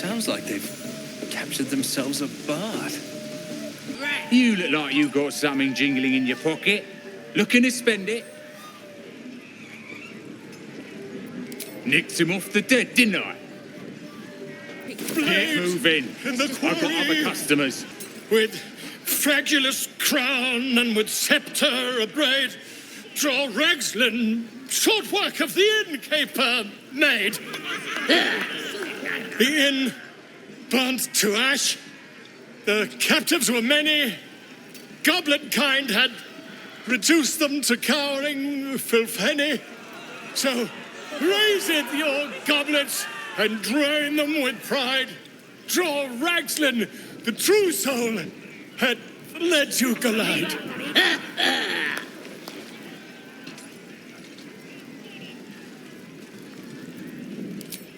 Sounds like they've captured themselves a bard. You look like you got something jingling in your pocket. Looking to spend it? Nicked him off the dead, didn't I? Get moving. In the I've got other customers. With fragulous crown and with sceptre abraid, draw Ragslin, short work of the innkeeper made. The inn burnt to ash. The captives were many. Goblin kind had reduced them to cowering filthenny. So raise it, your goblets, and drain them with pride. Draw Ragslin, the true soul, had led you glide.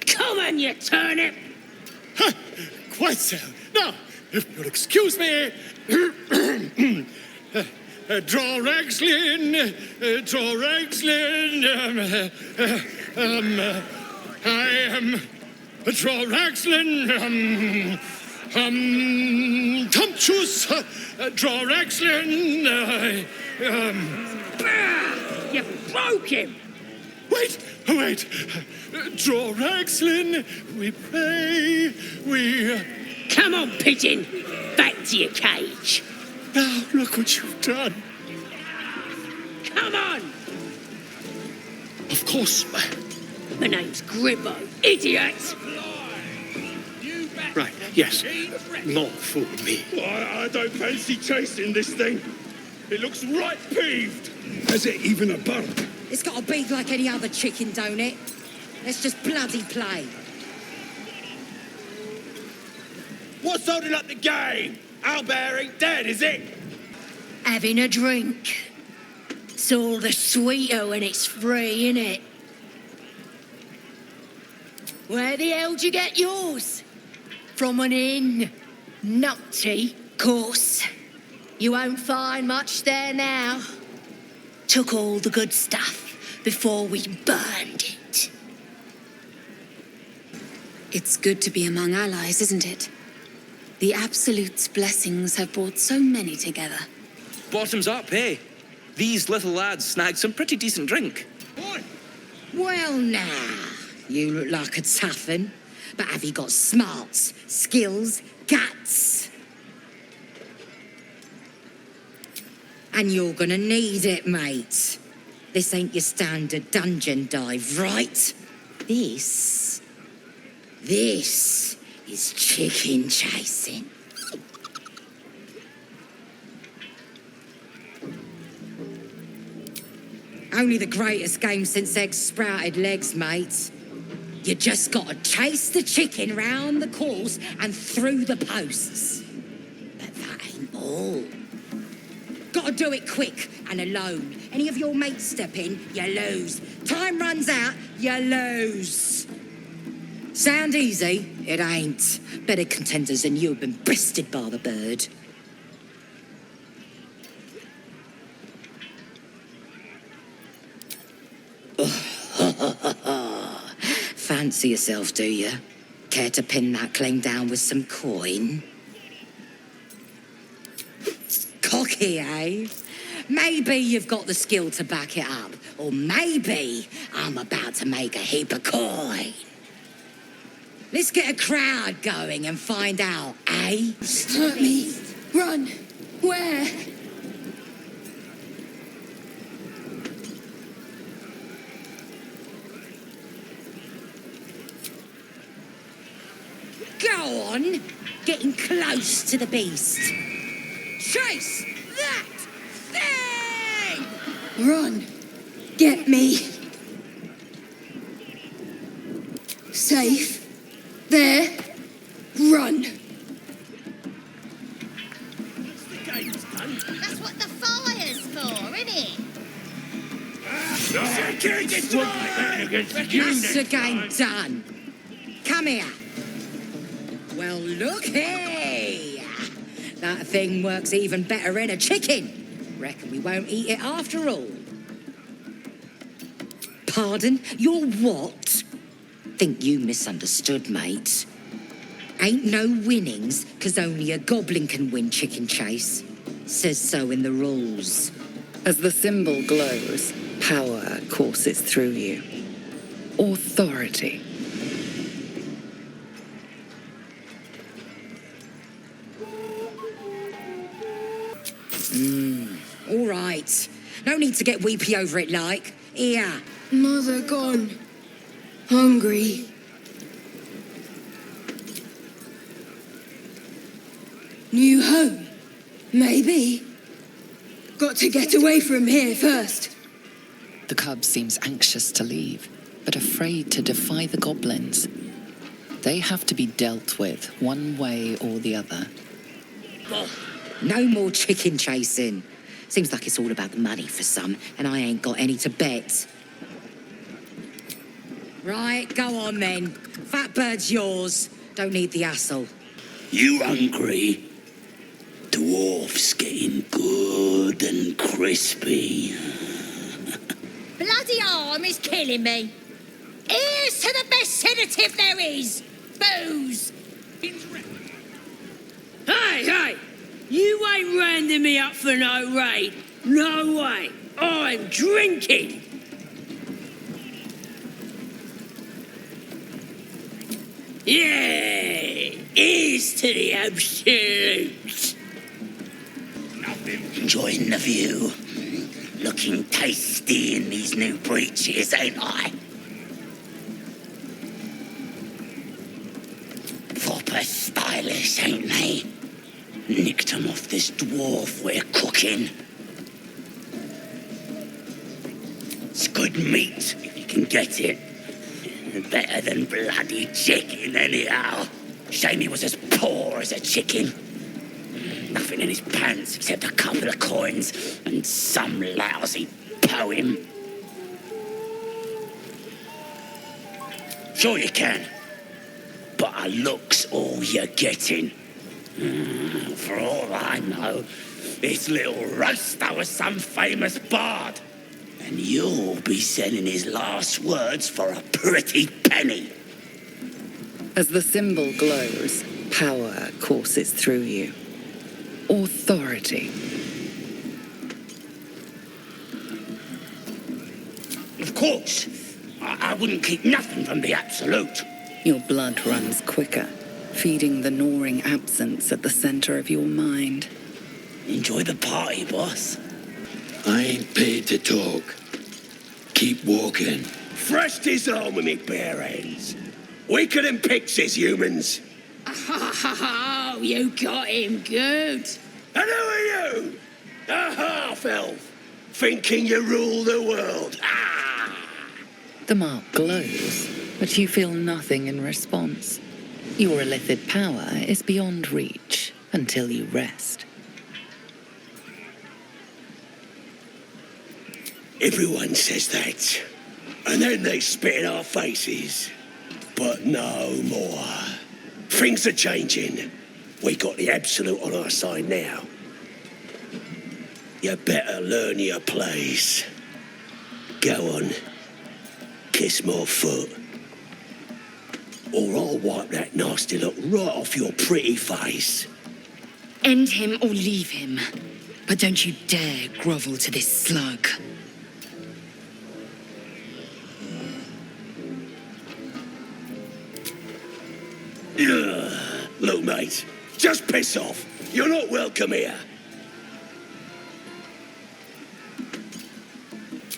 Come on, you turnip! Quite so. Now, if you'll excuse me, draw Ragslin, I am draw Ragslin, Tumptuous, draw Ragslin, You broke him! Wait, draw Ragslin, we pray, we... Come on, pigeon! Back to your cage! Now, look what you've done. Come on! Of course. My name's Gribbo, idiot! Right, yes. Not for me. I don't fancy chasing this thing. It looks right peeved. Has it even a barda? It's got to be like any other chicken, don't it? Let's just bloody play. What's holding up the game? Owlbear ain't dead, is it? Having a drink. It's all the sweeter when it's free, innit? Where the hell do you get yours? From an inn. Nutty, course. You won't find much there now. Took all the good stuff before we burned it. It's good to be among allies, isn't it? The Absolute's blessings have brought so many together. Bottoms up, hey? These little lads snagged some pretty decent drink. Well, now, you look like a tough un. But have you got smarts, skills, guts? And you're gonna need it, mate. This ain't your standard dungeon dive, right? This is chicken chasing. Only the greatest game since eggs sprouted legs, mate. You just gotta chase the chicken round the course and through the posts. But that ain't all. Gotta do it quick and alone. Any of your mates step in, you lose. Time runs out, you lose. Sound easy? It ain't. Better contenders than you have been bested by the bird. Fancy yourself, do you? Care to pin that claim down with some coin? Cocky, eh? Maybe you've got the skill to back it up. Or maybe I'm about to make a heap of coin. Let's get a crowd going and find out, eh? Hurt me. Run. Where? Go on, getting close to the beast. Chase that thing! Run. Get me. Safe. There. Run. That's what the fire's for, isn't it? That's the game done. Come here. Well, looky! That thing works even better in a chicken. Reckon we won't eat it after all. Pardon? You're what? Think you misunderstood, mate. Ain't no winnings, 'cause only a goblin can win chicken chase. Says so in the rules. As the symbol glows, power courses through you. Authority. All right. No need to get weepy over it, like. Here. Mother gone. Hungry. New home? Maybe. Got to get away from here first. The cub seems anxious to leave, but afraid to defy the goblins. They have to be dealt with one way or the other. No more chicken chasing. Seems like it's all about the money for some, and I ain't got any to bet. Right, go on then. Fat bird's yours. Don't need the hassle. You hungry? Dwarf's getting good and crispy. Bloody arm is killing me. Here's to the best sedative there is. Booze. Hey! You ain't rounding me up for no raid. No way. I'm drinking. Yeah! Here's to the absolute. Enjoying the view. Looking tasty in these new breeches, ain't I? Proper stylish, ain't they? Nicked 'em off this dwarf we're cooking. It's good meat, if you can get it. Better than bloody chicken, anyhow. Shame he was as poor as a chicken. Nothing in his pants except a couple of coins and some lousy poem. Sure you can. But a look's all you're getting. For all I know, this little roaster was some famous bard. And you'll be selling his last words for a pretty penny. As the symbol glows, power courses through you. Authority. Of course, I wouldn't keep nothing from the absolute. Your blood runs quicker, feeding the gnawing absence at the center of your mind. Enjoy the party, boss. I ain't paid to talk. Keep walking. Fresh disarm with me bare hands. Weaker than pixies, humans. Oh, you got him good. And who are you? A half-elf, thinking you rule the world. Ah! The mark glows, but you feel nothing in response. Your illithid power is beyond reach until you rest. Everyone says that, and then they spit in our faces. But no more. Things are changing. We got the absolute on our side now. You better learn your place. Go on. Kiss my foot. Or I'll wipe that nasty look right off your pretty face. End him or leave him. But don't you dare grovel to this slug. Look, mate, just piss off. You're not welcome here.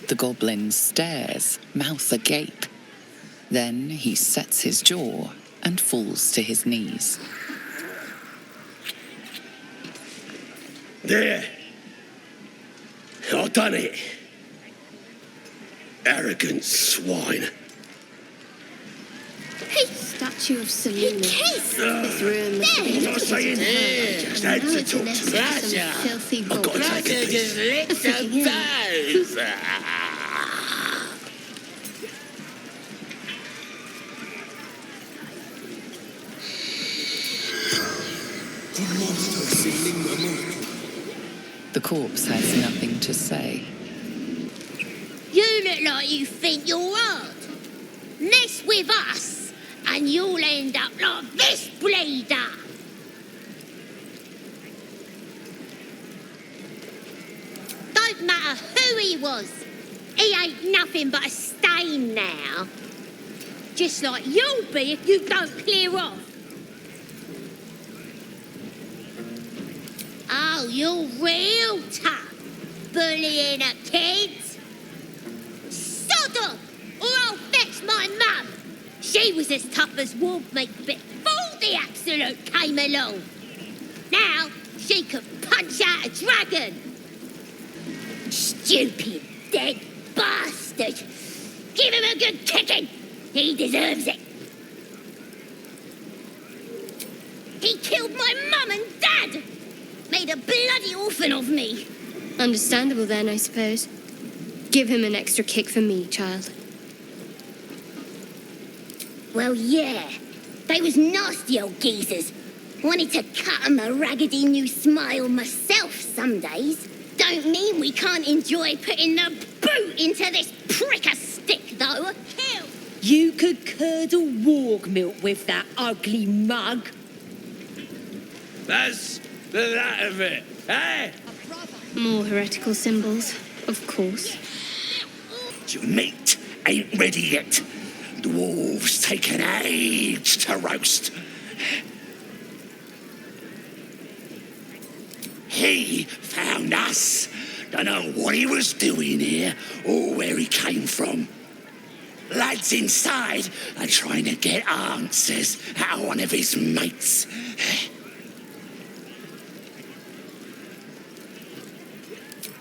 The goblin stares, mouth agape. Then he sets his jaw and falls to his knees. There. I've done it. Arrogant swine. Statue of Selena. This room I'm not saying just had to talk to me. Filthy I've got to take a piss. The corpse has nothing to say. You look like you think you're hard. Mess with us, and you'll end up like this bleeder. Don't matter who he was, he ain't nothing but a stain now. Just like you'll be if you don't clear off. Oh, you're real tough, bullying a kid. Sod off, or I'll fetch my mum. She was as tough as wolf meat before the absolute came along. Now she could punch out a dragon. Stupid dead bastard. Give him a good kicking. He deserves it. He killed my mum and dad. Made a bloody orphan of me. Understandable then, I suppose. Give him an extra kick for me, child. Well, yeah. They was nasty old geezers. Wanted to cut 'em a raggedy new smile myself some days. Don't mean we can't enjoy putting the boot into this prick a stick, though. Hell. You could curdle warg milk with that ugly mug. That's that of it, eh? More heretical symbols, of course. Your meat ain't ready yet. The wolves take an age to roast. He found us. Don't know what he was doing here or where he came from. Lads inside are trying to get answers out of one of his mates.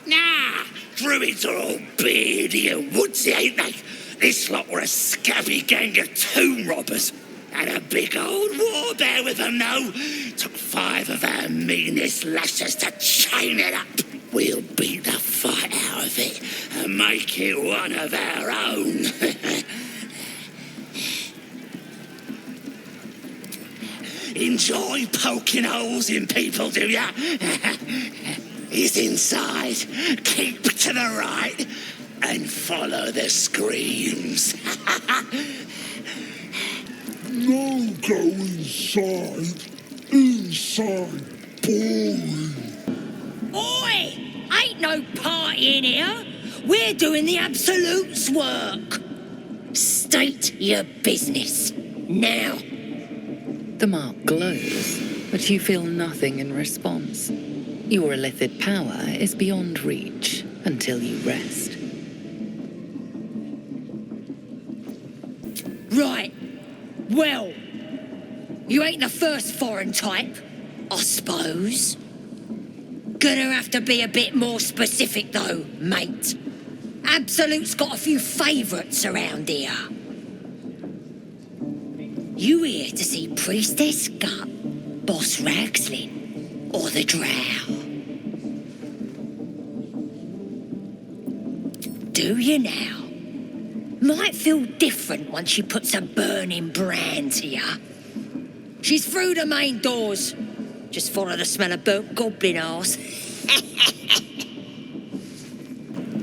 Nah, druids are all beardy and woodsy, ain't they? This lot were a scabby gang of tomb robbers. Had a big old war bear with them, though. Took 5 of our meanest lashes to chain it up. We'll beat the fight out of it and make it one of our own. Enjoy poking holes in people, do ya? He's inside. Keep to the right and follow the screams. No, go inside. Inside, boring. Oi! Ain't no party in here. We're doing the absolute's work. State your business. Now. The mark glows, but you feel nothing in response. Your illithid power is beyond reach until you rest. Right. Well, you ain't the first foreign type, I suppose. Gonna have to be a bit more specific, though, mate. Absolute's got a few favourites around here. You here to see Priestess Gut, Boss Ragslin, or the Drow? Do you now? Might feel different once she puts a burning brand to ya. She's through the main doors. Just follow the smell of burnt goblin arse.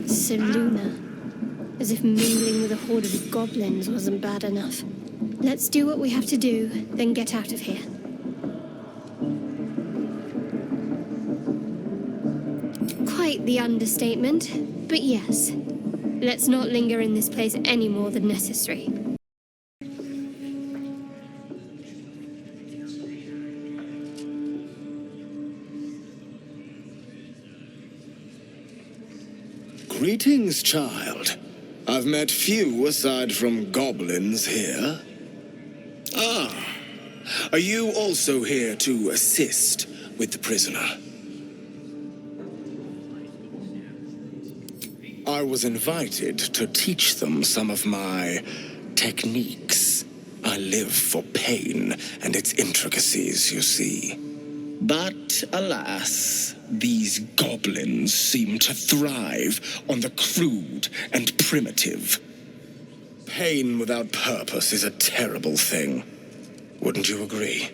Seluna. As if mingling with a horde of goblins wasn't bad enough. Let's do what we have to do, then get out of here. Quite the understatement, but yes. Let's not linger in this place any more than necessary. Greetings, child. I've met few aside from goblins here. Ah, are you also here to assist with the prisoner? I was invited to teach them some of my techniques. I live for pain and its intricacies, you see. But alas, these goblins seem to thrive on the crude and primitive. Pain without purpose is a terrible thing. Wouldn't you agree?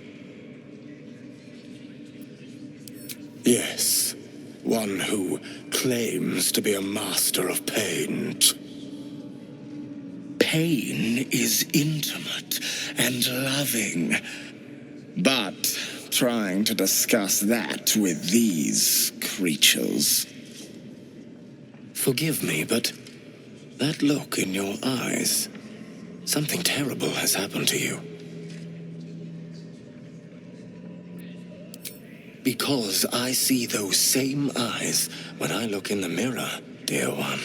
Yes, one who claims to be a master of pain. Pain is intimate and loving. But trying to discuss that with these creatures. Forgive me, but that look in your eyes, something terrible has happened to you. Because I see those same eyes when I look in the mirror, dear one.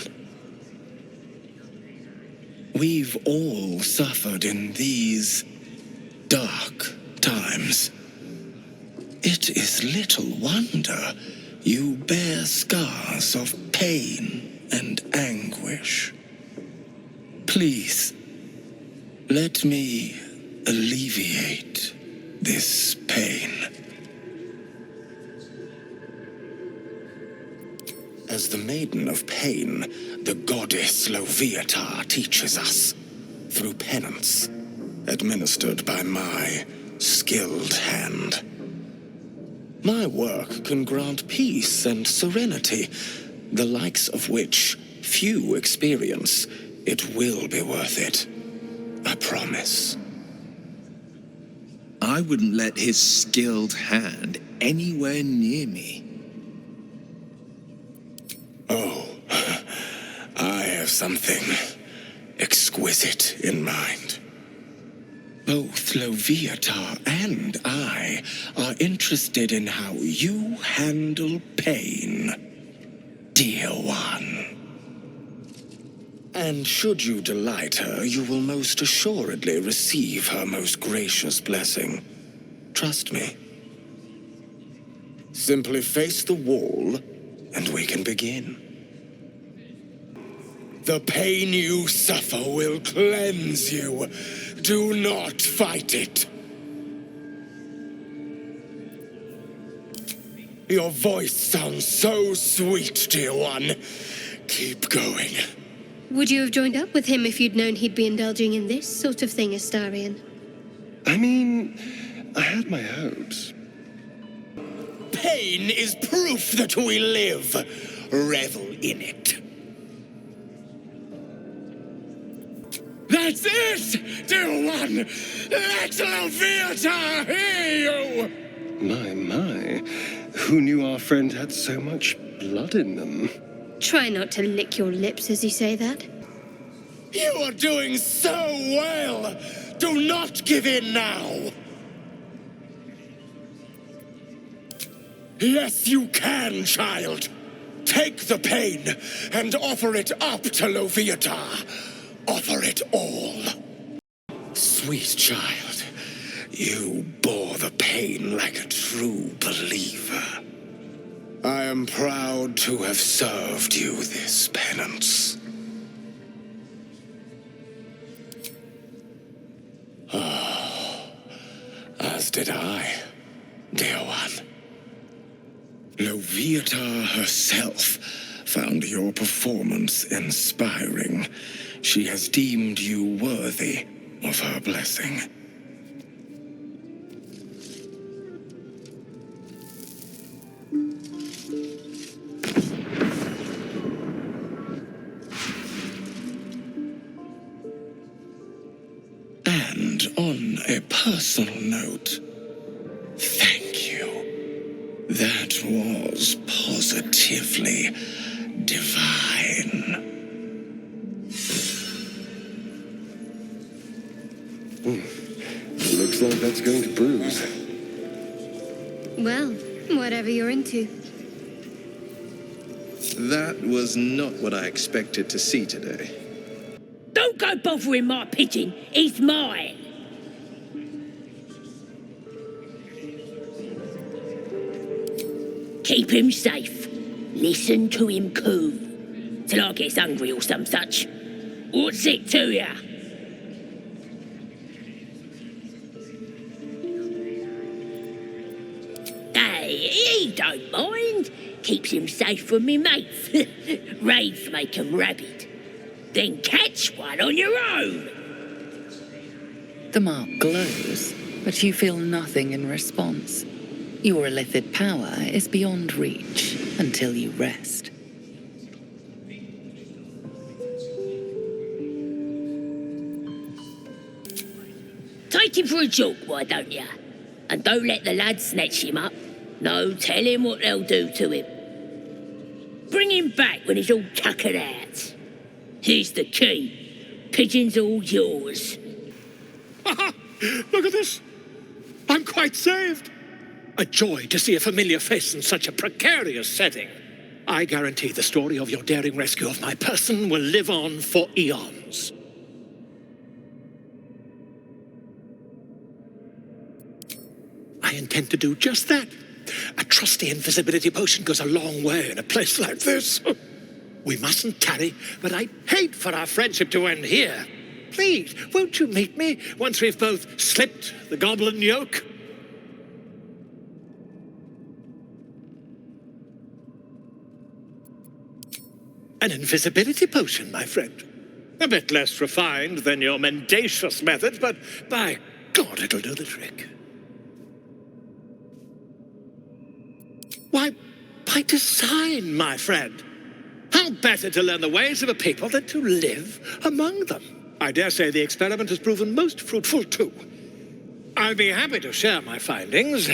We've all suffered in these dark times. It is little wonder you bear scars of pain and anguish. Please, let me alleviate this pain. As the Maiden of Pain, the goddess Loviatar teaches us through penance, administered by my skilled hand. My work can grant peace and serenity, the likes of which few experience. It will be worth it. I promise. I wouldn't let his skilled hand anywhere near me. Oh, I have something exquisite in mind. Both Loviatar and I are interested in how you handle pain, dear one. And should you delight her, you will most assuredly receive her most gracious blessing. Trust me. Simply face the wall, and we can begin. The pain you suffer will cleanse you. Do not fight it. Your voice sounds so sweet, dear one. Keep going. Would you have joined up with him if you'd known he'd be indulging in this sort of thing, Astarion? I mean, I had my hopes. Pain is proof that we live. Revel in it. That's it, dear one! Let Loviatar hear you! My. Who knew our friend had so much blood in them? Try not to lick your lips as you say that. You are doing so well! Do not give in now! Yes, you can, child. Take the pain and offer it up to Loviatar. Offer it all. Sweet child, you bore the pain like a true believer. I am proud to have served you this penance. Oh, as did I, dear one. Loviatar herself found your performance inspiring. She has deemed you worthy of her blessing. And on a personal note, thank you. That was positively divine. Looks like that's going to bruise. Well, whatever you're into. That was not what I expected to see today. Don't go bothering my pigeon. He's mine. Keep him safe. Listen to him coo. Till I gets hungry or some such. What's it to ya? Hey, he don't mind. Keeps him safe from me mates. Raids make 'em rabid. Then catch one on your own. The mark glows, but you feel nothing in response. Your illithid power is beyond reach until you rest. Take him for a joke, why don't you? And don't let the lads snatch him up. No, tell him what they'll do to him. Bring him back when he's all tuckered out. Here's the key. Pigeon's all yours. Look at this. I'm quite saved. A joy to see a familiar face in such a precarious setting. I guarantee the story of your daring rescue of my person will live on for eons. I intend to do just that. A trusty invisibility potion goes a long way in a place like this. We mustn't tarry, but I'd hate for our friendship to end here. Please, won't you meet me once we've both slipped the goblin yoke? An invisibility potion, my friend. A bit less refined than your mendacious methods, but by God, it'll do the trick. Why, by design, my friend. How better to learn the ways of a people than to live among them? I dare say the experiment has proven most fruitful, too. I'll be happy to share my findings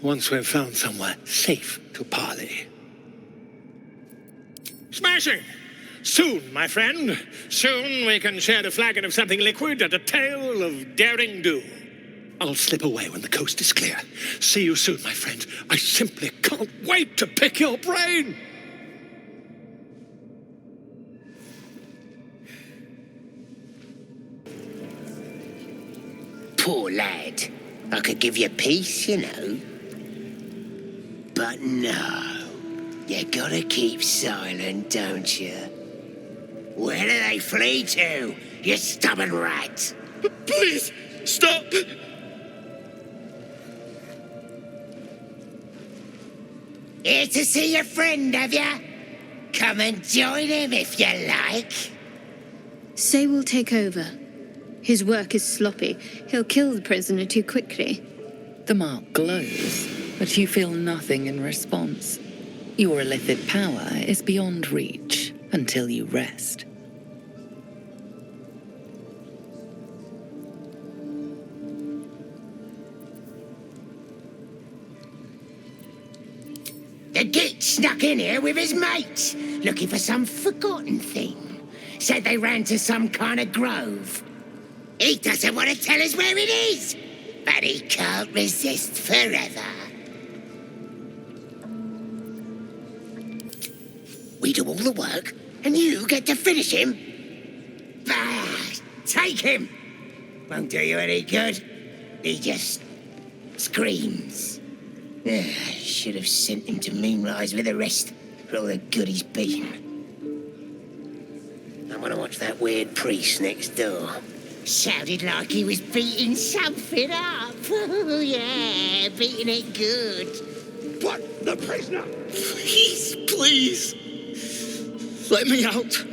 once we've found somewhere safe to parley. Smashing! Soon, my friend. Soon we can share a flagon of something liquid and a tale of daring do. I'll slip away when the coast is clear. See you soon, my friend. I simply can't wait to pick your brain. Poor lad. I could give you peace, you know. But no. You gotta keep silent, don't you? Where do they flee to, you stubborn rat? Please, stop! Here to see your friend, have ya? Come and join him if you like. Say will take over. His work is sloppy. He'll kill the prisoner too quickly. The mark glows, but you feel nothing in response. Your illicit power is beyond reach until you rest. The git snuck in here with his mates, looking for some forgotten thing. Said they ran to some kind of grove. He doesn't want to tell us where it is, but he can't resist forever. We do all the work, and you get to finish him? Bah! Take him! Won't do you any good. He just screams. Should have sent him to Moonrise with the rest for all the good he's been. I want to watch that weird priest next door. Sounded like he was beating something up. Oh, yeah, beating it good. What? The prisoner? Please, please. Let me out.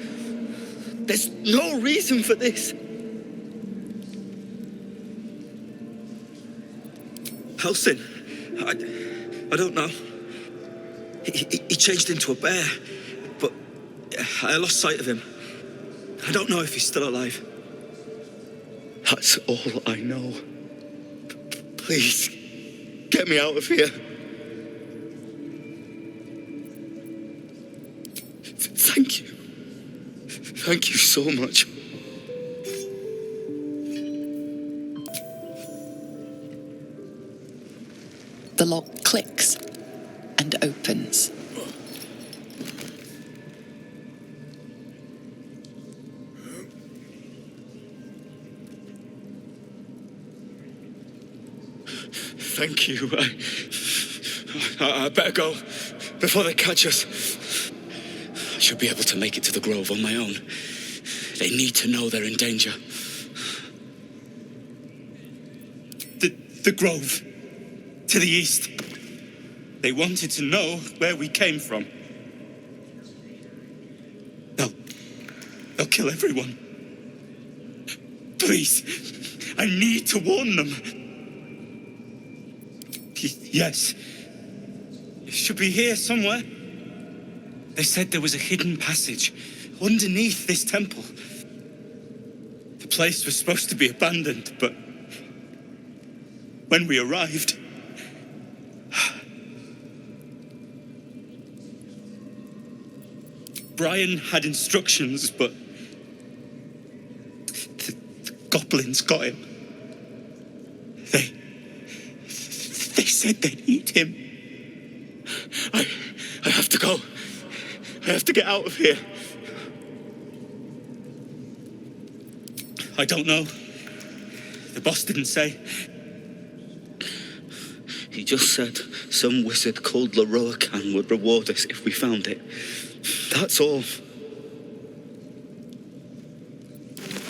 There's no reason for this. Helsing? I don't know. He changed into a bear, but I lost sight of him. I don't know if he's still alive. That's all I know. Please, get me out of here. Thank you. Thank you so much. The lock clicks and opens. Thank you. I better go before they catch us. I should be able to make it to the grove on my own. They need to know they're in danger. The grove. To the east. They wanted to know where we came from. They'll kill everyone. Please, I need to warn them. Yes. It should be here somewhere. They said there was a hidden passage underneath this temple. place was supposed to be abandoned, but when we arrived, Brian had instructions, but the goblins got him. They said they'd eat him. I have to go. I have to get out of here. I don't know. The boss didn't say. He just said some wizard called Leroacan would reward us if we found it. That's all.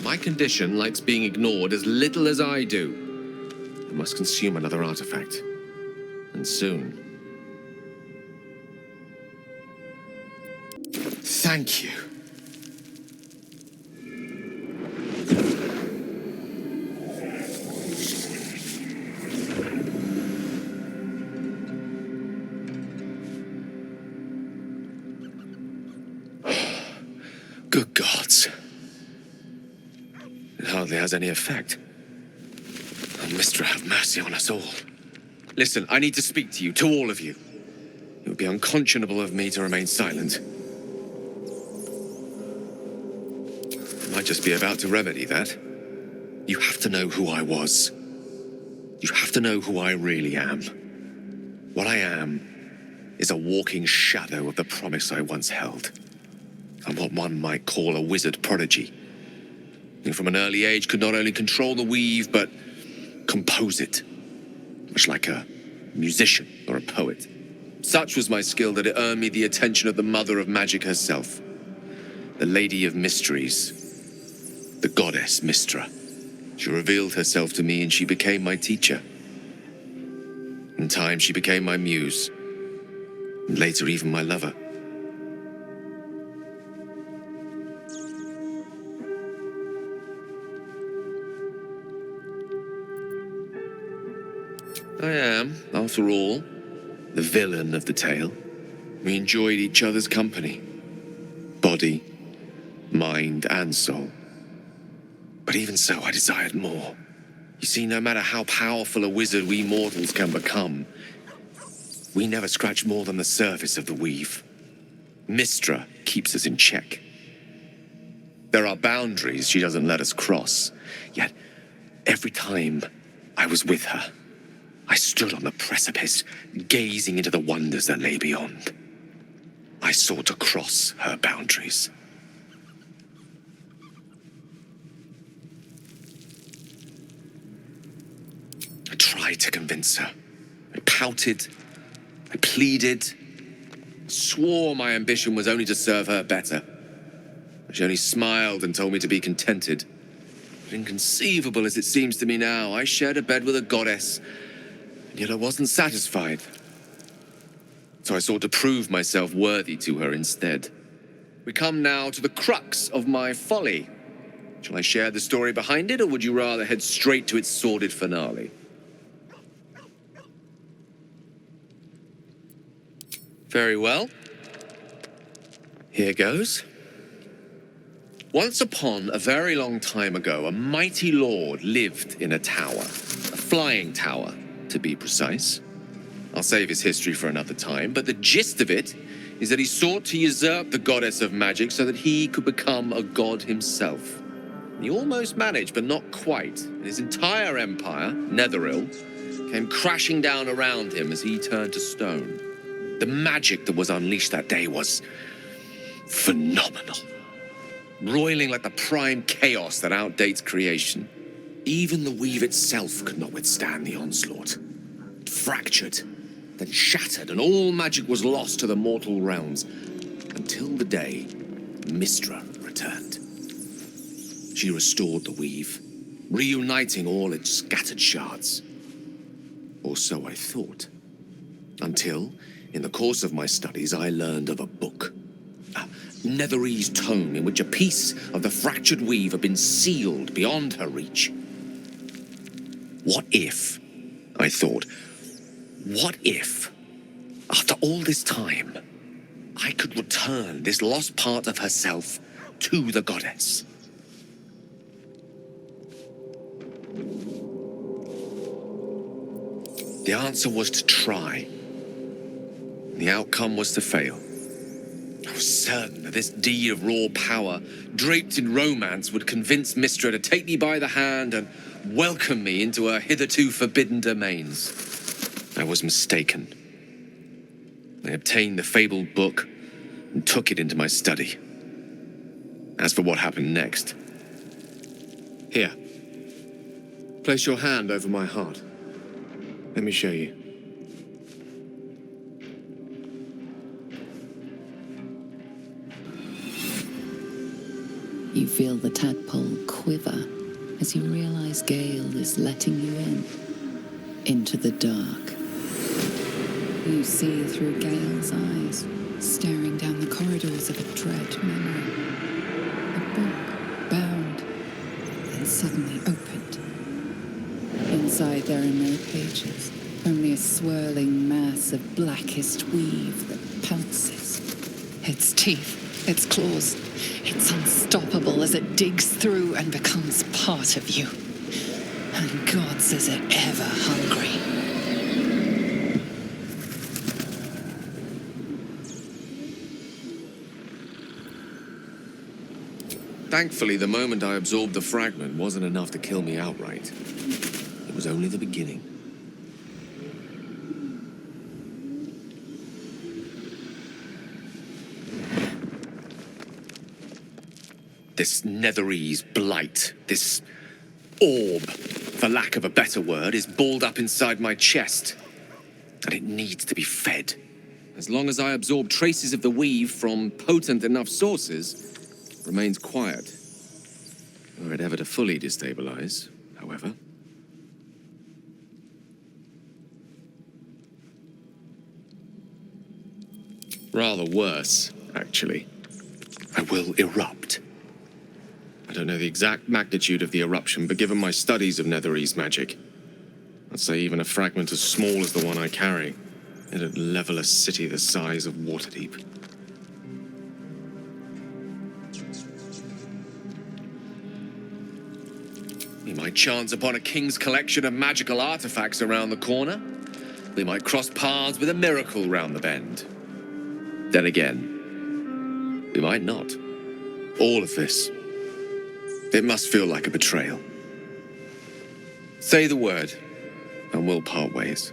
My condition likes being ignored as little as I do. I must consume another artifact. And soon. Thank you. Good gods. It hardly has any effect. Oh, Mistra, have mercy on us all. Listen, I need to speak to you, to all of you. It would be unconscionable of me to remain silent. I might just be about to remedy that. You have to know who I was. You have to know who I really am. What I am is a walking shadow of the promise I once held. I'm what one might call a wizard prodigy, who from an early age could not only control the weave, but compose it, much like a musician or a poet. Such was my skill that it earned me the attention of the mother of magic herself, the Lady of Mysteries, the goddess Mistra. She revealed herself to me and she became my teacher. In time, she became my muse, and later even my lover. I am, after all, the villain of the tale. We enjoyed each other's company. Body, mind, and soul. But even so, I desired more. You see, no matter how powerful a wizard we mortals can become, we never scratch more than the surface of the weave. Mistra keeps us in check. There are boundaries she doesn't let us cross. Yet, every time I was with her, I stood on the precipice, gazing into the wonders that lay beyond. I sought to cross her boundaries. I tried to convince her. I pouted. I pleaded. Swore my ambition was only to serve her better. She only smiled and told me to be contented. But inconceivable as it seems to me now, I shared a bed with a goddess, and yet I wasn't satisfied. So I sought to prove myself worthy to her instead. We come now to the crux of my folly. Shall I share the story behind it, or would you rather head straight to its sordid finale? Very well. Here goes. Once upon a very long time ago, a mighty lord lived in a tower. A flying tower, to be precise. I'll save his history for another time, but the gist of it is that he sought to usurp the goddess of magic so that he could become a god himself. He almost managed, but not quite. And his entire empire, Netheril, came crashing down around him as he turned to stone. The magic that was unleashed that day was phenomenal. Roiling like the prime chaos that outdates creation. Even the weave itself could not withstand the onslaught. It fractured, then shattered, and all magic was lost to the mortal realms. Until the day Mistra returned. She restored the weave, reuniting all its scattered shards. Or so I thought. Until, in the course of my studies, I learned of a book. A Netherese tome in which a piece of the fractured weave had been sealed beyond her reach. What if, I thought, what if, after all this time, I could return this lost part of herself to the goddess? The answer was to try. The outcome was to fail. I was certain that this deed of raw power, draped in romance, would convince Mistra to take me by the hand and welcome me into her hitherto forbidden domains. I was mistaken. I obtained the fabled book and took it into my study. As for what happened next... Here. Place your hand over my heart. Let me show you. You feel the tadpole quiver as you realize Gale is letting you into the dark. You see through Gale's eyes, staring down the corridors of a dread memory. A book bound and suddenly opened. Inside there are no pages, only a swirling mass of blackest weave that pounces. Its teeth, its claws, it's unstoppable as it digs through and becomes part of you. And God's is it ever hungry. Thankfully, the moment I absorbed the fragment wasn't enough to kill me outright. It was only the beginning. This Netherese blight, this orb, for lack of a better word, is balled up inside my chest. And it needs to be fed. As long as I absorb traces of the weave from potent enough sources, it remains quiet. Were it ever to fully destabilize, however. Rather worse, actually. I will erupt. I don't know the exact magnitude of the eruption, but given my studies of Netherese magic, I'd say even a fragment as small as the one I carry, it'd level a city the size of Waterdeep. We might chance upon a king's collection of magical artifacts around the corner. We might cross paths with a miracle round the bend. Then again, we might not. All of this, it must feel like a betrayal. Say the word, and we'll part ways.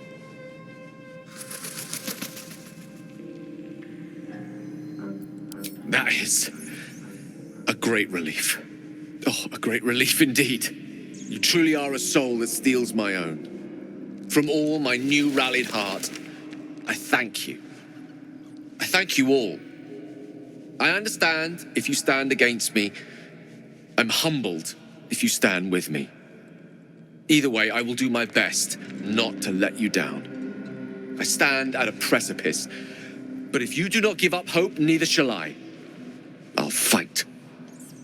That is a great relief. Oh, a great relief indeed. You truly are a soul that steals my own. From all my new rallied heart, I thank you. I thank you all. I understand if you stand against me. I'm humbled if you stand with me. Either way, I will do my best not to let you down. I stand at a precipice, but if you do not give up hope, neither shall I. I'll fight.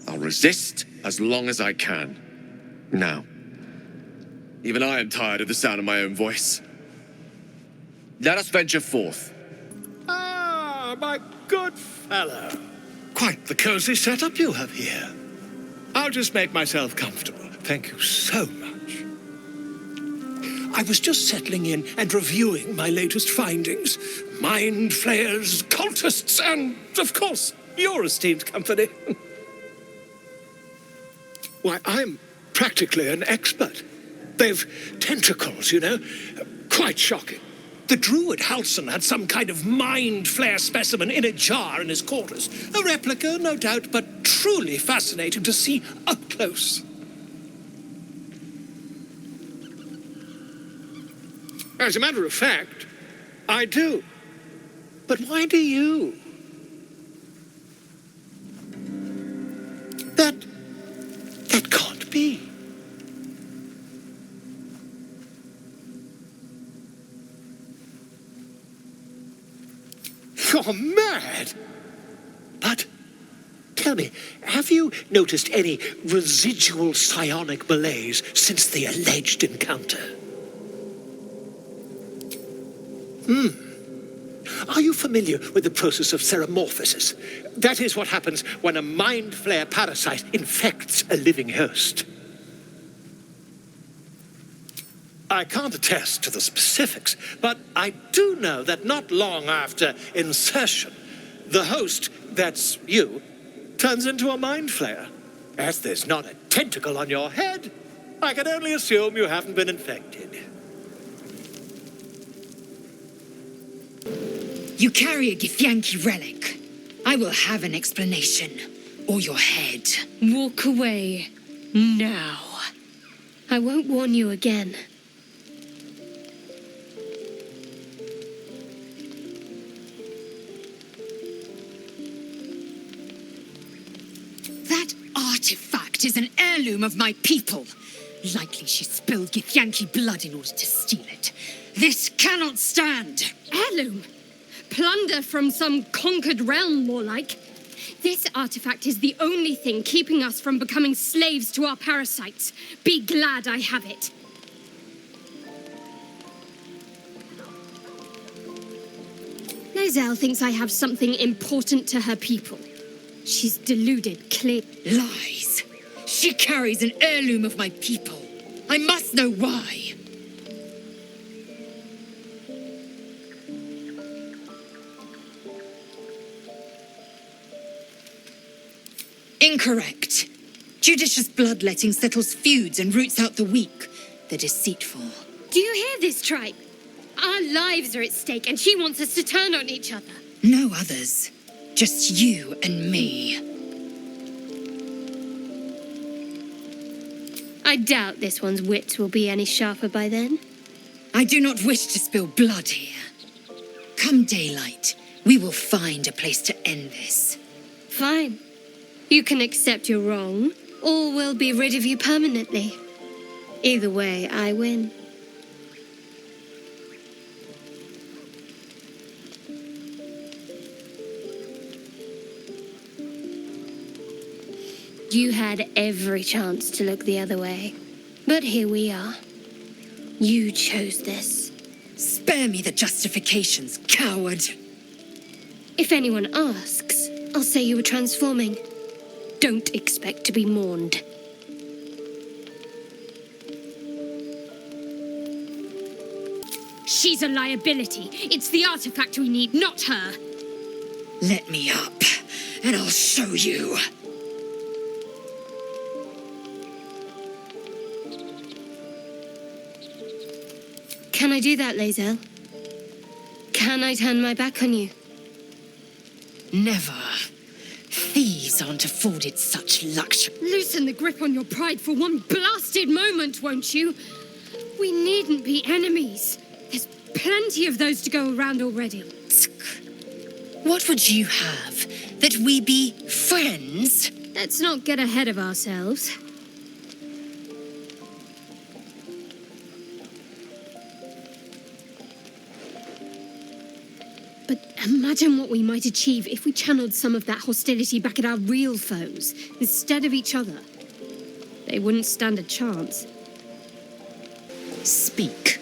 I'll resist as long as I can. Now, even I am tired of the sound of my own voice. Let us venture forth. Ah, my good fellow. Quite the cozy setup you have here. I'll just make myself comfortable. Thank you so much. I was just settling in and reviewing my latest findings. Mind flayers, cultists, and, of course, your esteemed company. Why, I'm practically an expert. They've tentacles, you know. Quite shocking. The druid Halson had some kind of mind flare specimen in a jar in his quarters. A replica, no doubt, but truly fascinating to see up close. As a matter of fact, I do. But why do you? That can't be. You're mad. But tell me, have you noticed any residual psionic malaise since the alleged encounter? Are you familiar with the process of ceremorphosis? That is what happens when a mind flare parasite infects a living host. I can't attest to the specifics, but I do know that not long after insertion, the host, that's you, turns into a mind flayer. As there's not a tentacle on your head, I can only assume you haven't been infected. You carry a Githyanki relic. I will have an explanation. Or your head. Walk away. Now. I won't warn you again. That artifact is an heirloom of my people. Likely she spilled Githyanki blood in order to steal it. This cannot stand. Heirloom? Plunder from some conquered realm, more like. This artifact is the only thing keeping us from becoming slaves to our parasites. Be glad I have it. Lae'zel thinks I have something important to her people. She's deluded, clear. Lies. She carries an heirloom of my people. I must know why. Incorrect. Judicious bloodletting settles feuds and roots out the weak, the deceitful. Do you hear this, tribe? Our lives are at stake, and she wants us to turn on each other. No others. Just you and me. I doubt this one's wits will be any sharper by then. I do not wish to spill blood here. Come daylight, we will find a place to end this. Fine. You can accept you're wrong, or we'll be rid of you permanently. Either way, I win. You had every chance to look the other way, but here we are. You chose this. Spare me the justifications, coward. If anyone asks, I'll say you were transforming. Don't expect to be mourned. She's a liability. It's the artifact we need, not her. Let me up, and I'll show you. Can I do that, Lae'zel? Can I turn my back on you? Never. Thieves aren't afforded such luxury. Loosen the grip on your pride for one blasted moment, won't you? We needn't be enemies. There's plenty of those to go around already. What would you have? That we be friends? Let's not get ahead of ourselves. But imagine what we might achieve if we channeled some of that hostility back at our real foes, instead of each other. They wouldn't stand a chance. Speak.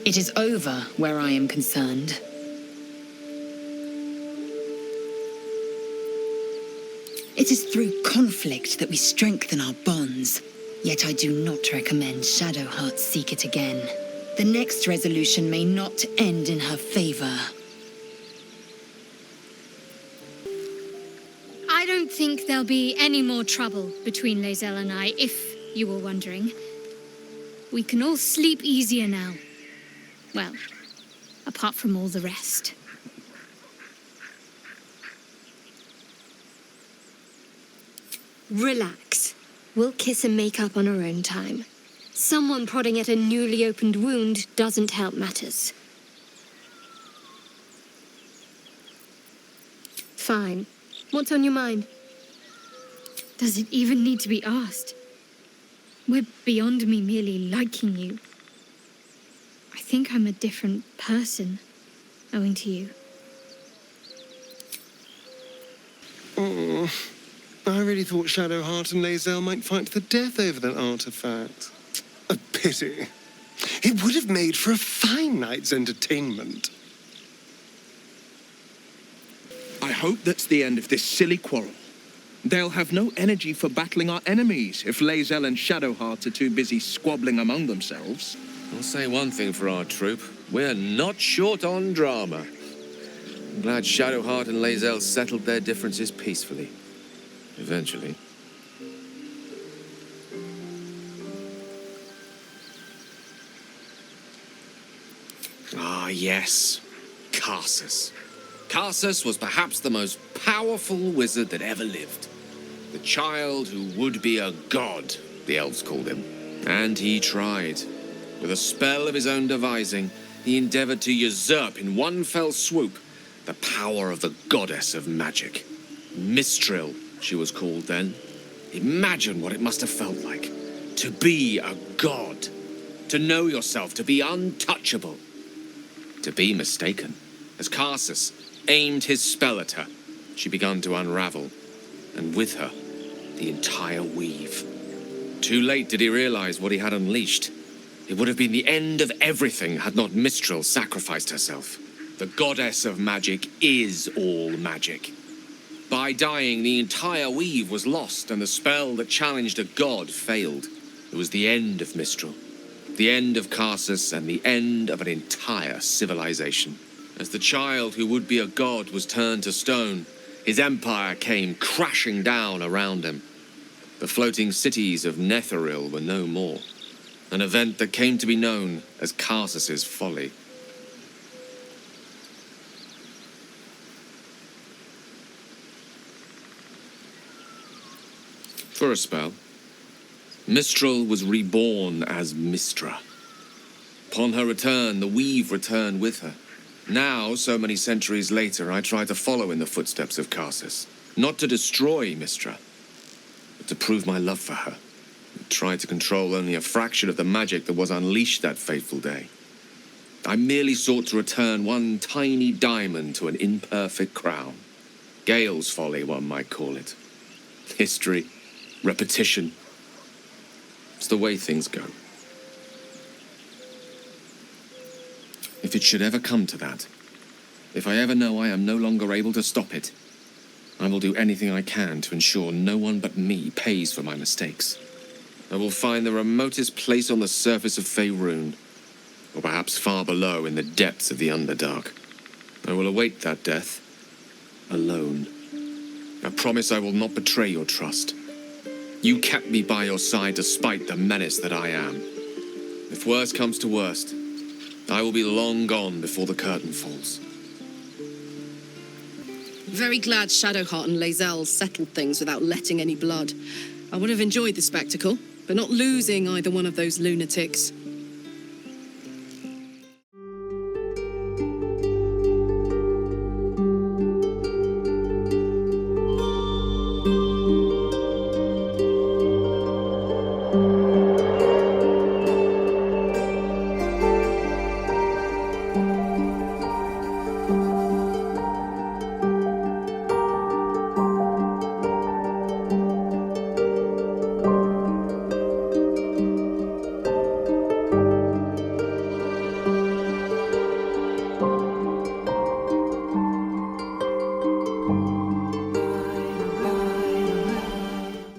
It is over where I am concerned. It is through conflict that we strengthen our bonds. Yet I do not recommend Shadowheart seek it again. The next resolution may not end in her favor. I don't think there'll be any more trouble between Lae'zel and I, if you were wondering. We can all sleep easier now. Well, apart from all the rest. Relax. We'll kiss and make up on our own time. Someone prodding at a newly opened wound doesn't help matters. Fine. What's on your mind? Does it even need to be asked? We're beyond me merely liking you. I think I'm a different person, owing to you. Oh, I really thought Shadowheart and Lae'zel might fight to the death over that artifact. A pity. It would have made for a fine night's entertainment. I hope that's the end of this silly quarrel. They'll have no energy for battling our enemies if Lae'zel and Shadowheart are too busy squabbling among themselves. I'll say one thing for our troop. We're not short on drama. I'm glad Shadowheart and Lae'zel settled their differences peacefully. Eventually. Ah, yes. Karsus. Karsus was perhaps the most powerful wizard that ever lived. The child who would be a god, the elves called him. And he tried. With a spell of his own devising, he endeavored to usurp in one fell swoop the power of the goddess of magic. Mistral, she was called then. Imagine what it must have felt like. To be a god. To know yourself, to be untouchable. To be mistaken. As Karsus aimed his spell at her, she began to unravel, and with her, the entire weave. Too late did he realize what he had unleashed. It would have been the end of everything had not Mistral sacrificed herself. The goddess of magic is all magic. By dying, the entire weave was lost, and the spell that challenged a god failed. It was the end of Mistral, the end of Karsus, and the end of an entire civilization. As the child who would be a god was turned to stone, his empire came crashing down around him. The floating cities of Netheril were no more. An event that came to be known as Karsus's folly. For a spell, Mistral was reborn as Mistra. Upon her return, the weave returned with her. Now, so many centuries later, I try to follow in the footsteps of Karsus. Not to destroy Mistra, but to prove my love for her. And try to control only a fraction of the magic that was unleashed that fateful day. I merely sought to return one tiny diamond to an imperfect crown. Gale's folly, one might call it. History, repetition. It's the way things go. If it should ever come to that, if I ever know I am no longer able to stop it, I will do anything I can to ensure no one but me pays for my mistakes. I will find the remotest place on the surface of Faerun, or perhaps far below in the depths of the Underdark. I will await that death, alone. I promise I will not betray your trust. You kept me by your side despite the menace that I am. If worst comes to worst, I will be long gone before the curtain falls. Very glad Shadowheart and Lae'zel settled things without letting any blood. I would have enjoyed the spectacle, but not losing either one of those lunatics.